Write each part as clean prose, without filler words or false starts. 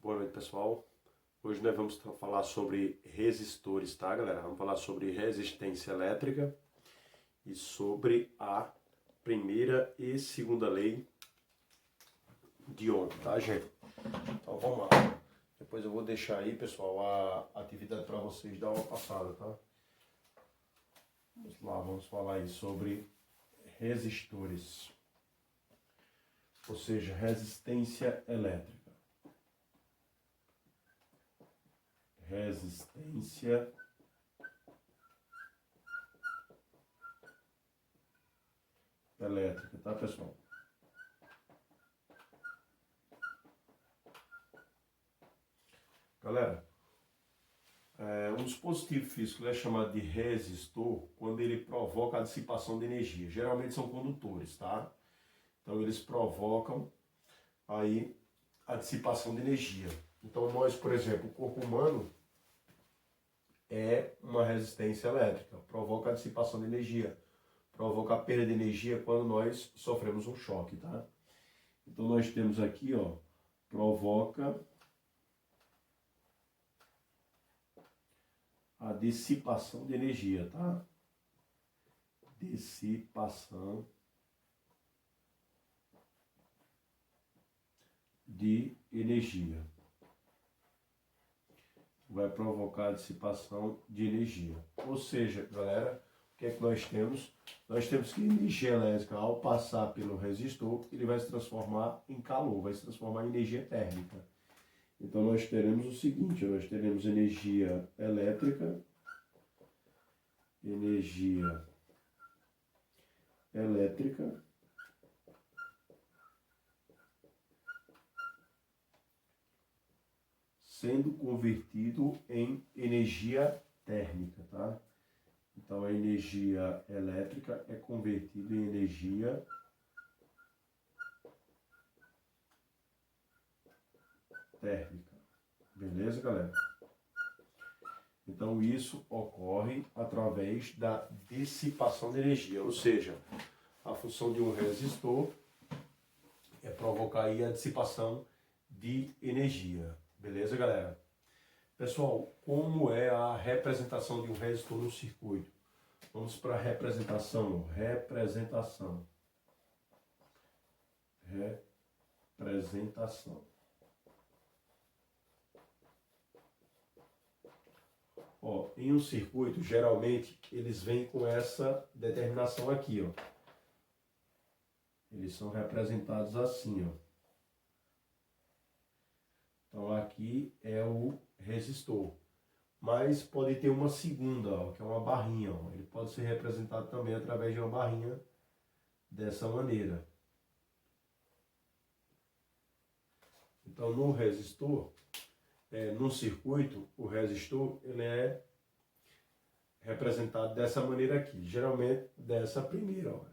Boa noite, pessoal. Hoje nós vamos falar sobre resistores, tá, galera? Vamos falar sobre resistência elétrica e sobre a primeira e segunda lei de Ohm, tá, gente? Então vamos lá. Depois eu vou deixar aí, pessoal, a atividade para vocês dar uma passada, tá? Vamos lá, vamos falar aí sobre resistores, ou seja, resistência elétrica. Resistência elétrica, tá, pessoal? Galera, um dispositivo físico é chamado de resistor quando ele provoca a dissipação de energia. Geralmente são condutores, tá? Então eles provocam aí a dissipação de energia. Então nós, por exemplo, o corpo humano é uma resistência elétrica, provoca a dissipação de energia, provoca a perda de energia quando nós sofremos um choque, tá? Então nós temos aqui, ó, provoca a dissipação de energia, tá? Dissipação de energia. Vai provocar a dissipação de energia. Ou seja, galera, o que é que nós temos? Nós temos que a energia elétrica, ao passar pelo resistor, ele vai se transformar em calor, vai se transformar em energia térmica. Então nós teremos o seguinte, nós teremos energia elétrica sendo convertido em energia térmica, tá? Então a energia elétrica é convertida em energia térmica. Beleza, galera? Então isso ocorre através da dissipação de energia, ou seja, a função de um resistor é provocar aí a dissipação de energia. Beleza, galera? Pessoal, como é a representação de um resistor no circuito? Vamos para a representação. Representação. Ó, em um circuito, geralmente, eles vêm com essa determinação aqui, ó. Eles são representados assim, ó. Então, aqui é o resistor. Mas pode ter uma segunda, ó, que é uma barrinha, ó. Ele pode ser representado também através de uma barrinha dessa maneira. Então, no resistor, no circuito, o resistor ele é representado dessa maneira aqui. Geralmente dessa primeira, ó.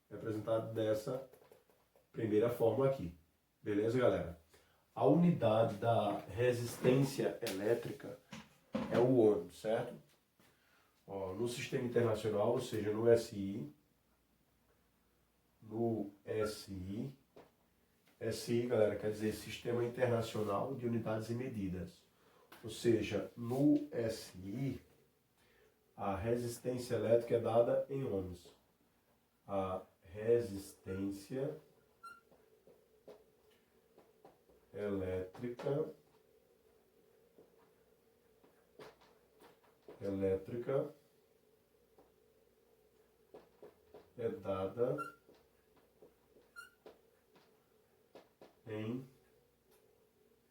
Representado dessa primeira forma aqui. Beleza, galera? A unidade da resistência elétrica é o ohm, certo? Ó, no sistema internacional, ou seja, no SI, SI, galera, quer dizer Sistema Internacional de Unidades e Medidas. Ou seja, no SI, a resistência elétrica é dada em ohms. A resistência elétrica é dada em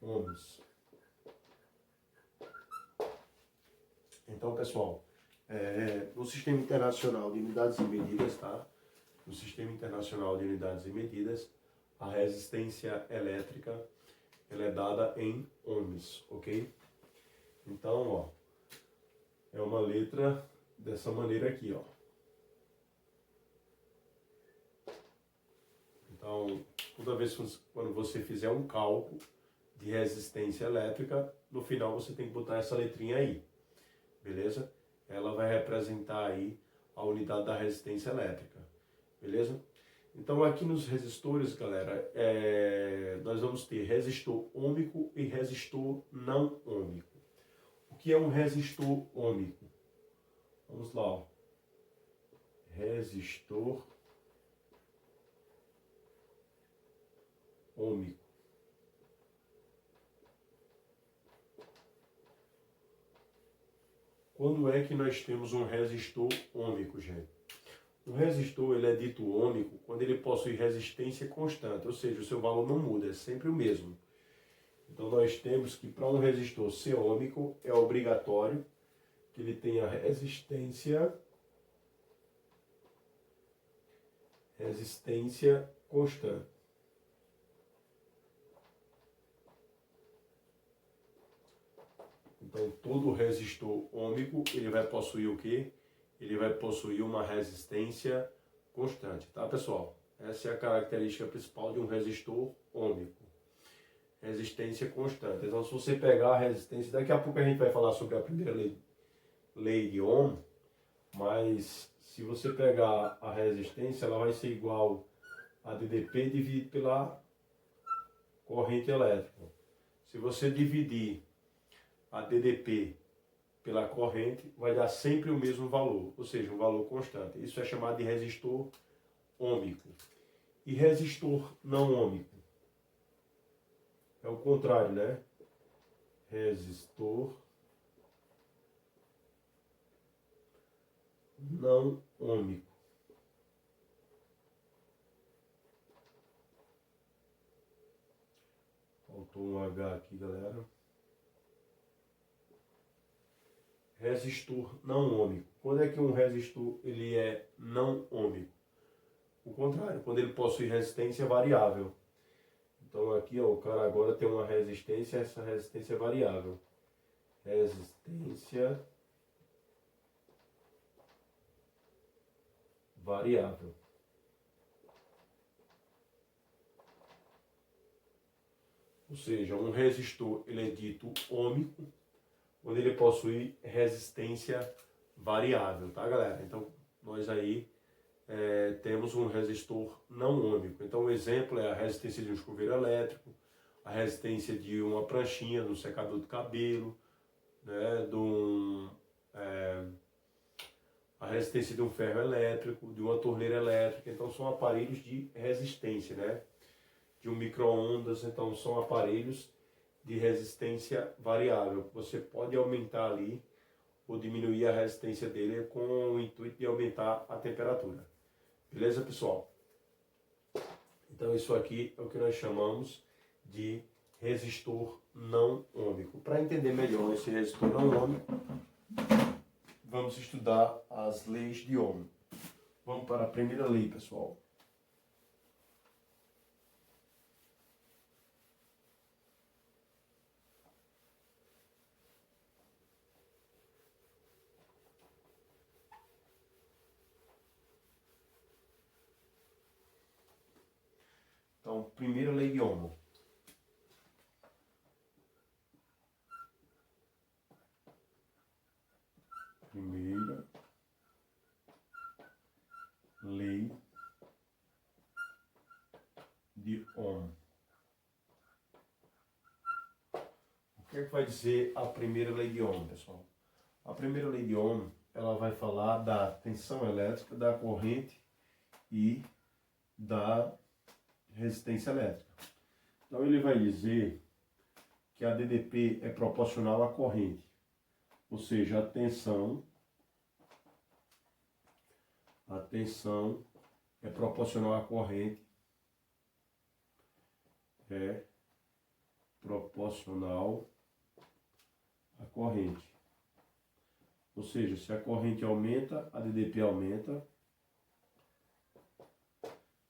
ohms. Então, pessoal, no Sistema Internacional de Unidades e Medidas, tá? No Sistema Internacional de Unidades e Medidas, a resistência elétrica ela é dada em ohms, ok? Então, ó, é uma letra dessa maneira aqui, ó. Então, toda vez quando você fizer um cálculo de resistência elétrica, no final você tem que botar essa letrinha aí, beleza? Ela vai representar aí a unidade da resistência elétrica, beleza? Então aqui nos resistores, galera, nós vamos ter resistor ômico e resistor não ômico. O que é um resistor ômico? Vamos lá, ó. Resistor ômico. Quando é que nós temos um resistor ômico, gente? Um resistor, ele é dito ômico quando ele possui resistência constante, ou seja, o seu valor não muda, é sempre o mesmo. Então nós temos que para um resistor ser ômico, é obrigatório que ele tenha resistência constante. Então todo resistor ômico, ele vai possuir o quê? Ele vai possuir uma resistência constante, tá, pessoal? Essa é a característica principal de um resistor ômico. Resistência constante. Então, se você pegar a resistência, daqui a pouco a gente vai falar sobre a primeira lei de Ohm, mas se você pegar a resistência, ela vai ser igual a DDP dividido pela corrente elétrica. Se você dividir a DDP pela corrente, vai dar sempre o mesmo valor, ou seja, um valor constante. Isso é chamado de resistor ômico. E resistor não ômico? É o contrário, né? Resistor não ômico. Faltou um H aqui, galera. Resistor não ômico. Quando é que um resistor ele é não ômico? O contrário, quando ele possui resistência variável. Então aqui, ó, o cara agora tem uma resistência, essa resistência é variável. Resistência variável. Ou seja, um resistor ele é dito ômico quando ele possui resistência variável, tá, galera? Então nós aí temos um resistor não ômico. Então o exemplo é a resistência de um chuveiro elétrico, a resistência de uma pranchinha no secador de cabelo, né, a resistência de um ferro elétrico, de uma torneira elétrica. Então são aparelhos de resistência, né? De um micro-ondas, então são aparelhos de resistência variável. Você pode aumentar ali ou diminuir a resistência dele com o intuito de aumentar a temperatura. Beleza, pessoal? Então isso aqui é o que nós chamamos de resistor não ômico. Para entender melhor esse resistor não ômico, vamos estudar as leis de Ohm. Vamos para a primeira lei, pessoal. Então, primeira lei de Ohm. Primeira lei de Ohm. O que é que vai dizer a primeira lei de Ohm, pessoal? A primeira lei de Ohm, ela vai falar da tensão elétrica, da corrente e da resistência elétrica. Então ele vai dizer que a DDP é proporcional à corrente, ou seja, a tensão é proporcional à corrente, é proporcional à corrente. Ou seja, se a corrente aumenta, a DDP aumenta.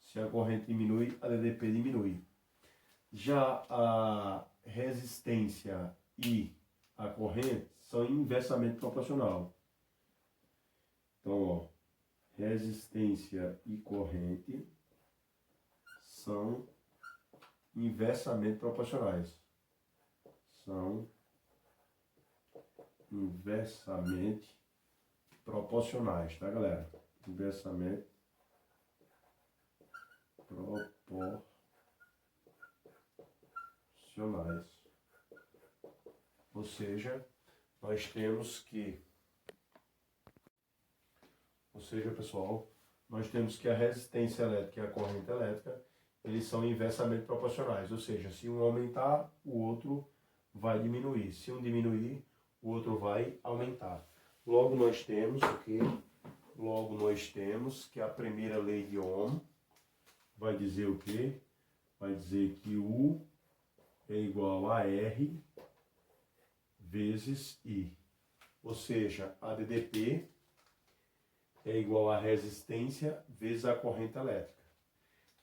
Se a corrente diminui, a DDP diminui. Já a resistência e a corrente são inversamente proporcional. Então, ó, resistência e corrente são inversamente proporcionais. São inversamente proporcionais, tá, galera? Inversamente proporcionais. Ou seja, nós temos que... Ou seja, pessoal, nós temos que a resistência elétrica e a corrente elétrica, eles são inversamente proporcionais. Ou seja, se um aumentar, o outro vai diminuir. Se um diminuir, o outro vai aumentar. Logo nós temos o quê? Logo nós temos que a primeira lei de Ohm vai dizer o quê? Vai dizer que U é igual a R vezes I. Ou seja, a DDP é igual a resistência vezes a corrente elétrica.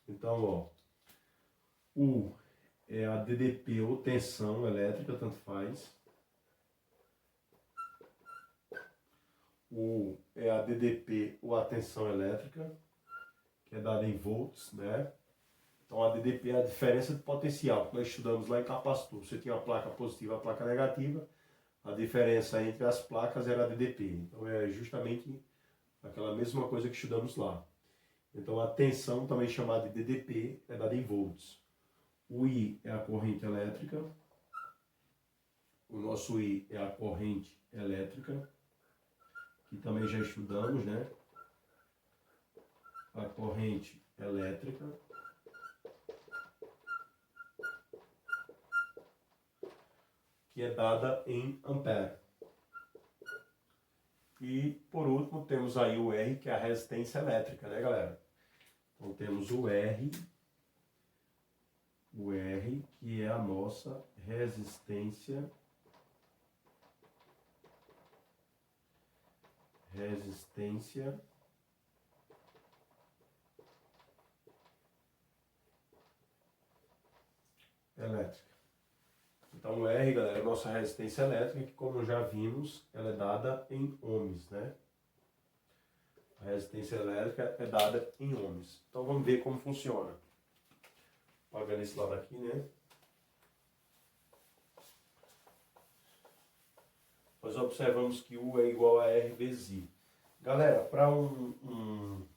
Então, ó, U é a DDP ou tensão elétrica, tanto faz. U é a DDP ou a tensão elétrica, que é dada em volts, né? Então, a DDP é a diferença de potencial, que nós estudamos lá em capacitor. Você tinha a placa positiva e a placa negativa, a diferença entre as placas era a DDP. Então, é justamente aquela mesma coisa que estudamos lá. Então, a tensão, também chamada de DDP, é dada em volts. O I é a corrente elétrica. O nosso I é a corrente elétrica, que também já estudamos, né? A corrente elétrica. Que é dada em ampere. E, por último, temos aí o R, que é a resistência elétrica, né, galera? Então, temos o R, que é a nossa resistência elétrica. Então, o R, galera, é a nossa resistência elétrica, que, como já vimos, ela é dada em ohms, né? A resistência elétrica é dada em ohms. Então, vamos ver como funciona. Apagando esse lado aqui, né? Nós observamos que U é igual a R vezes I. Galera, para um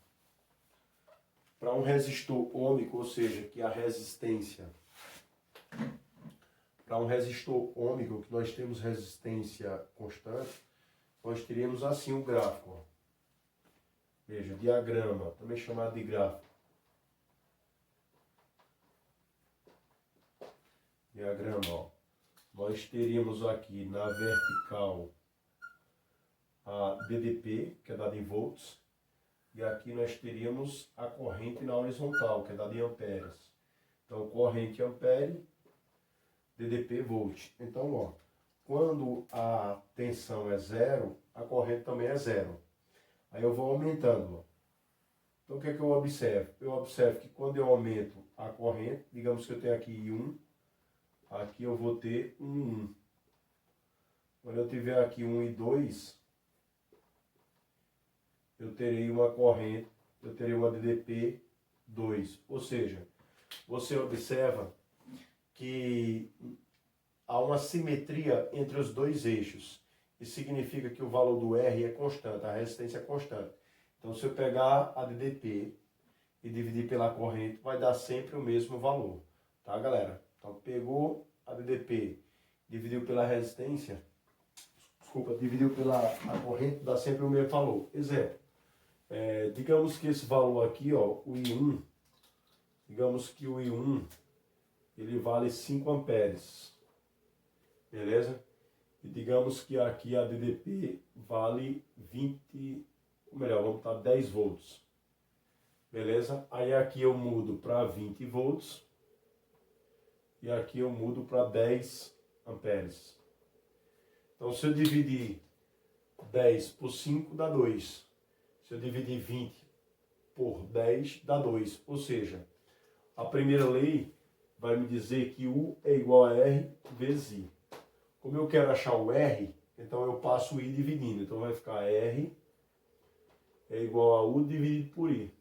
resistor ôhmico, ou seja, que a resistência... Para um resistor ôhmico, que nós temos resistência constante, nós teríamos assim o gráfico. Ó. Veja, diagrama, também chamado de gráfico. Diagrama, ó. Nós teríamos aqui na vertical a DDP, que é dada em volts, e aqui nós teríamos a corrente na horizontal, que é dada em amperes. Então, corrente ampere, DDP volt. Então, ó, quando a tensão é zero, a corrente também é zero. Aí eu vou aumentando, ó. Então, o que é que eu observo? Eu observo que quando eu aumento a corrente, digamos que eu tenho aqui I1, aqui eu vou ter um 1. Quando eu tiver aqui um I2, eu terei uma corrente, eu terei uma DDP 2. Ou seja, você observa que há uma simetria entre os dois eixos. Isso significa que o valor do R é constante, a resistência é constante. Então, se eu pegar a DDP e dividir pela corrente, vai dar sempre o mesmo valor. Tá, galera? Então, pegou a DDP, dividiu pela resistência, dividiu pela a corrente, dá sempre o mesmo valor. Exemplo, digamos que esse valor aqui, ó, o I1, digamos que o I1, ele vale 5 amperes, beleza? E digamos que aqui a DDP vale 20, ou melhor, vamos botar 10 volts, beleza? Aí aqui eu mudo para 20 volts e aqui eu mudo para 10 amperes. Então, se eu dividir 10 por 5, dá 2. Se eu dividir 20 por 10, dá 2. Ou seja, a primeira lei vai me dizer que U é igual a R vezes I. Como eu quero achar o R, então eu passo o I dividindo. Então vai ficar R é igual a U dividido por I.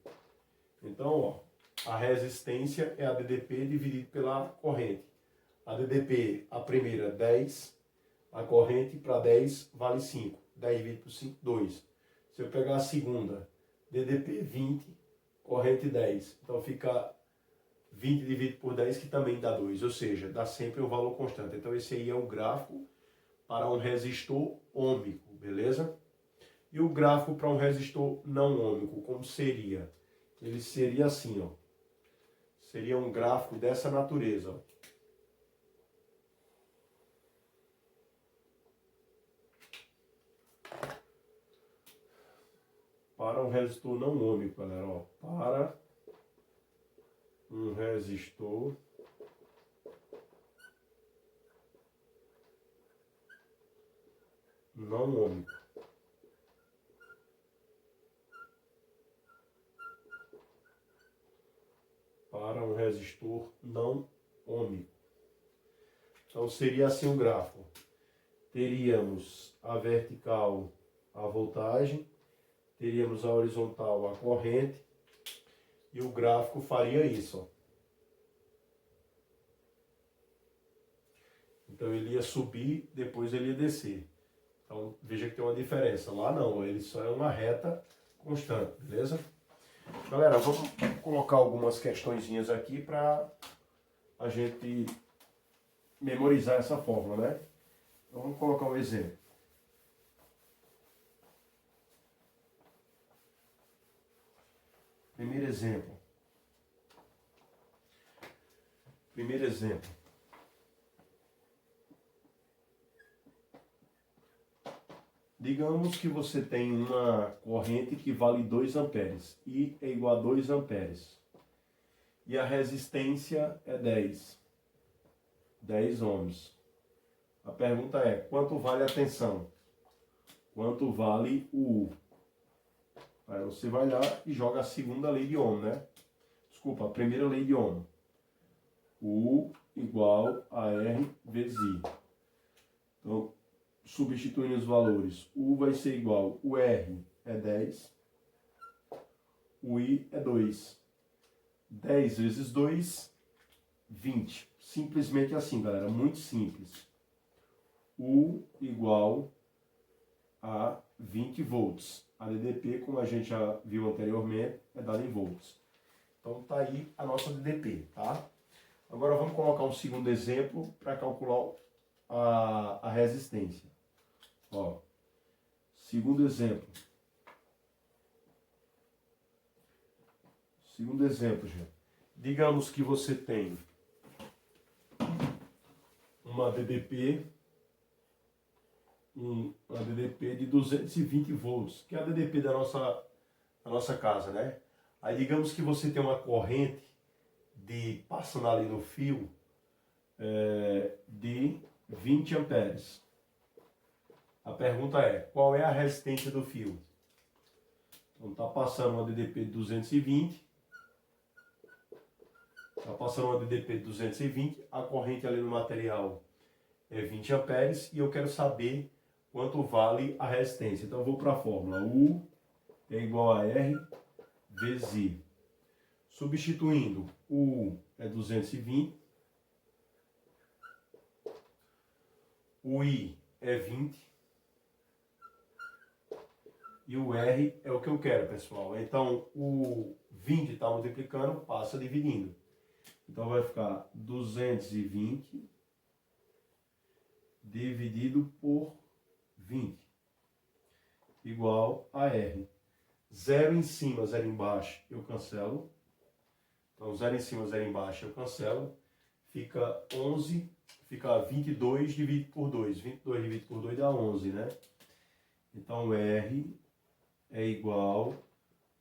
Então, ó, a resistência é a DDP dividido pela corrente. A DDP, a primeira, 10. A corrente para 10 vale 5. 10 dividido por 5, 2. Se eu pegar a segunda, DDP 20, corrente 10. Então fica 20 dividido por 10, que também dá 2, ou seja, dá sempre um valor constante. Então esse aí é o gráfico para um resistor ôhmico, beleza? E o gráfico para um resistor não ôhmico, como seria? Ele seria assim, ó. Seria um gráfico dessa natureza, ó. Para um resistor não ôhmico, galera, ó. Para um resistor não ôhmico. Para um resistor não ôhmico. Então seria assim o gráfico. Teríamos a vertical a voltagem, teríamos a horizontal a corrente, e o gráfico faria isso, ó. Então ele ia subir, depois ele ia descer. Então veja que tem uma diferença. Lá não, ele só é uma reta constante, beleza? Galera, vamos colocar algumas questõezinhas aqui para a gente memorizar essa fórmula, né? Então vamos colocar um exemplo. Primeiro exemplo. Digamos que você tem uma corrente que vale 2 amperes. I é igual a 2 amperes. E a resistência é 10 ohms. A pergunta é, quanto vale a tensão? Quanto vale o U? Aí você vai lá e joga a segunda lei de Ohm, né? Desculpa, a primeira lei de Ohm. U igual a R vezes I. Então, substituindo os valores, U vai ser igual, o R é 10, o I é 2. 10 vezes 2, 20. Simplesmente assim, galera, muito simples. U igual a 20 volts. A DDP, como a gente já viu anteriormente, é dada em volts. Então tá aí a nossa DDP, tá? Agora vamos colocar um segundo exemplo para calcular a resistência. Ó, segundo exemplo. Segundo exemplo, gente. Digamos que você tem uma DDP de 220 volts, que é a DDP da nossa casa, né? Aí digamos que você tem uma corrente passando ali no fio de 20 amperes. A pergunta é, qual é a resistência do fio? Então está passando uma DDP de 220, a corrente ali no material é 20 amperes e eu quero saber quanto vale a resistência. Então eu vou para a fórmula. U é igual a R vezes I. Substituindo, o U é 220, o I é 20 e o R é o que eu quero, pessoal. Então o 20 está multiplicando, passa dividindo. Então vai ficar 220 dividido por 20 igual a R. 0 em cima, 0 embaixo, eu cancelo. Então 0 em cima, 0 embaixo, eu cancelo. Fica 11, fica 22 dividido por 2. 22 dividido por 2 dá 11, né? Então R é igual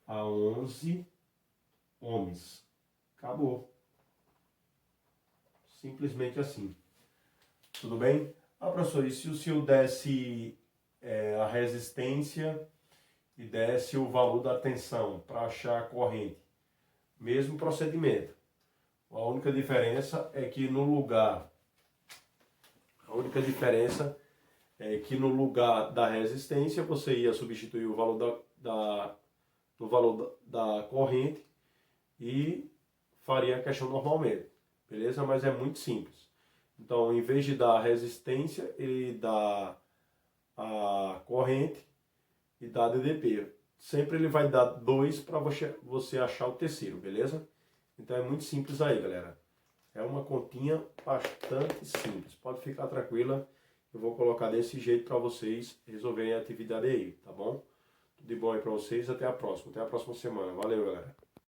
a 11 ohms. Acabou. Simplesmente assim. Tudo bem? Ah, professor, e se o senhor desse a resistência e desse o valor da tensão para achar a corrente? Mesmo procedimento. A única diferença é que no lugar da resistência você ia substituir o valor da corrente e faria a questão normalmente. Beleza? Mas é muito simples. Então, em vez de dar a resistência, ele dá a corrente e dá a DDP. Sempre ele vai dar 2 para você achar o terceiro, beleza? Então é muito simples aí, galera. É uma continha bastante simples. Pode ficar tranquila. Eu vou colocar desse jeito para vocês resolverem a atividade aí, tá bom? Tudo de bom aí para vocês. Até a próxima. Até a próxima semana. Valeu, galera.